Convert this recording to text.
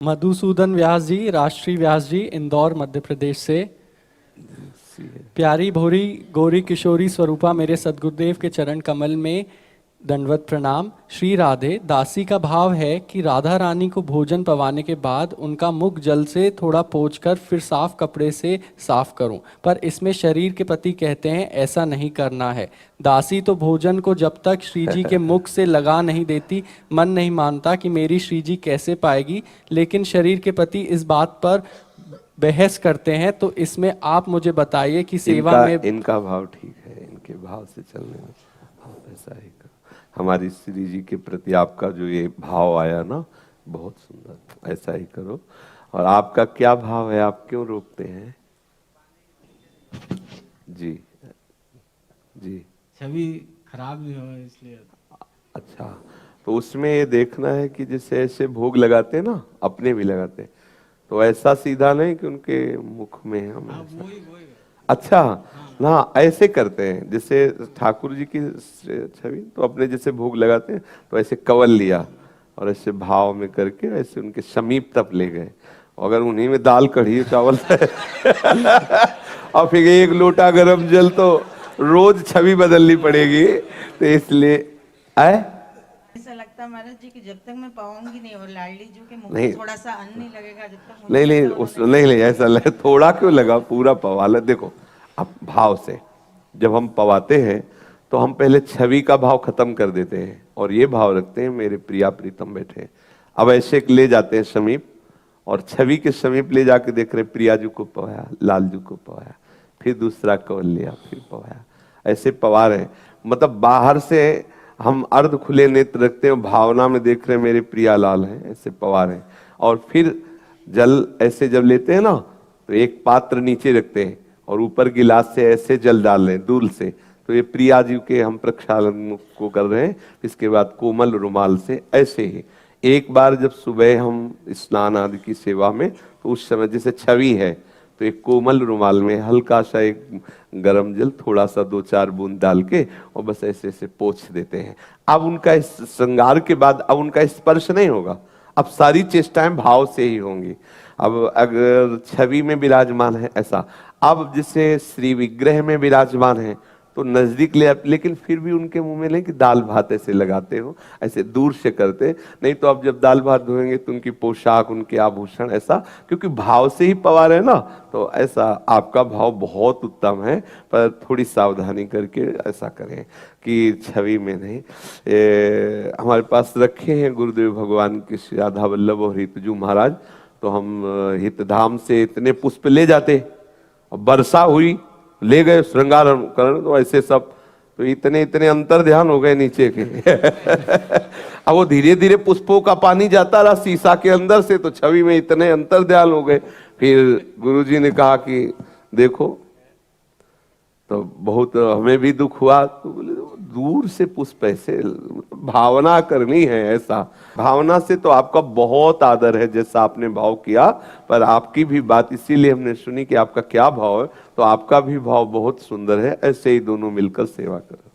मधुसूदन व्यास जी, राष्ट्रीय व्यास जी, इंदौर मध्य प्रदेश से। प्यारी भोरी गौरी किशोरी स्वरूपा, मेरे सदगुरुदेव के चरण कमल में दंडवत प्रणाम। श्री राधे, दासी का भाव है कि राधा रानी को भोजन पवाने के बाद उनका मुख जल से थोड़ा पोंछकर फिर साफ कपड़े से साफ करूं, पर इसमें शरीर के पति कहते हैं ऐसा नहीं करना है। दासी तो भोजन को जब तक श्री जी के मुख से लगा नहीं देती, मन नहीं मानता कि मेरी श्री जी कैसे पाएगी, लेकिन शरीर के पति इस बात पर बहस करते हैं। तो इसमें आप मुझे बताइए कि सेवा में इनका भाव ठीक है, इनके भाव से चलने में आप ऐसा ही करो। हमारी श्री जी के प्रति आपका जो ये भाव आया ना, बहुत सुंदर, ऐसा ही करो। और आपका क्या भाव है, आप क्यों रोकते हैं? जी जी, छवि खराब भी हो इसलिए। अच्छा, तो उसमें ये देखना है कि जैसे ऐसे भोग लगाते हैं ना, अपने भी लगाते हैं, तो ऐसा सीधा नहीं कि उनके मुख में हम वही अच्छा ना ऐसे करते हैं। जैसे ठाकुर जी की छवि तो अपने जैसे भोग लगाते हैं, तो ऐसे कवल लिया और ऐसे भाव में करके ऐसे उनके समीप तक ले गए। अगर उन्हीं में दाल कढ़ी चावल और फिर एक लोटा गरम जल, तो रोज छवि बदलनी पड़ेगी। तो इसलिए ऐसा लगता है महाराज जी कि जब तक मैं पाऊंगी नहीं और लाडली जी के मुंह में थोड़ा सा अन्न नहीं लगेगा, जब तक नहीं ऐसा लगे, थोड़ा क्यों लगा, पूरा पवा ले। देखो, अब भाव से जब हम पवाते हैं तो हम पहले छवि का भाव खत्म कर देते हैं और ये भाव रखते हैं मेरे प्रिया प्रीतम बैठे हैं। अब ऐसे ले जाते हैं समीप और छवि के समीप ले जाके देख रहे प्रिया जी को पवाया, लाल जी को पवाया, फिर दूसरा कवल लिया, फिर पवाया, ऐसे पवा रहे। मतलब बाहर से हम अर्ध खुले नेत्र रखते हैं, भावना में देख रहे हैं मेरे प्रिया लाल हैं, ऐसे पवा रहे हैं। और फिर जल ऐसे जब लेते हैं ना, तो एक पात्र नीचे रखते हैं और ऊपर गिलास से ऐसे जल डाल रहे हैं दूर से, तो ये प्रिया जी के हम प्रक्षालन को कर रहे हैं। इसके बाद कोमल रुमाल से ऐसे ही एक बार जब सुबह हम स्नान आदि की सेवा में, तो उस समय जैसे छवि है तो एक कोमल रुमाल में हल्का सा एक गरम जल, थोड़ा सा 2-4 बूंद डाल के और बस ऐसे ऐसे पोंछ देते हैं। अब उनका इस श्रृंगार के बाद अब उनका स्पर्श नहीं होगा, अब सारी चेष्टाएं भाव से ही होंगी। अब अगर छवि में विराजमान है ऐसा, अब जैसे श्री विग्रह में विराजमान है तो नजदीक ले, लेकिन फिर भी उनके मुंह में नहीं कि दाल भात ऐसे लगाते हो, ऐसे दूर से करते। नहीं तो अब जब दाल भात धोएंगे तो उनकी पोशाक, उनके आभूषण ऐसा, क्योंकि भाव से ही पवा रहे ना, तो ऐसा आपका भाव बहुत उत्तम है, पर थोड़ी सावधानी करके ऐसा करें कि छवि में नहीं। हमारे पास रखे हैं गुरुदेव भगवान के श्री राधा वल्लभ और हितजू महाराज, तो हम हितधाम से इतने पुष्प ले जाते और वर्षा हुई, ले गए श्रृंगार करण, तो ऐसे सब, तो इतने इतने अंतर ध्यान हो गए नीचे के अब वो धीरे धीरे पुष्पों का पानी जाता रहा शीशा के अंदर से, तो छवि में इतने अंतर ध्यान हो गए। फिर गुरुजी ने कहा कि देखो, तो बहुत हमें भी दुख हुआ। तो बोले दूर से पुष्प ऐसे, भावना करनी है ऐसा। भावना से तो आपका बहुत आदर है जैसा आपने भाव किया, पर आपकी भी बात इसीलिए हमने सुनी कि आपका क्या भाव है, तो आपका भी भाव बहुत सुंदर है। ऐसे ही दोनों मिलकर सेवा करें।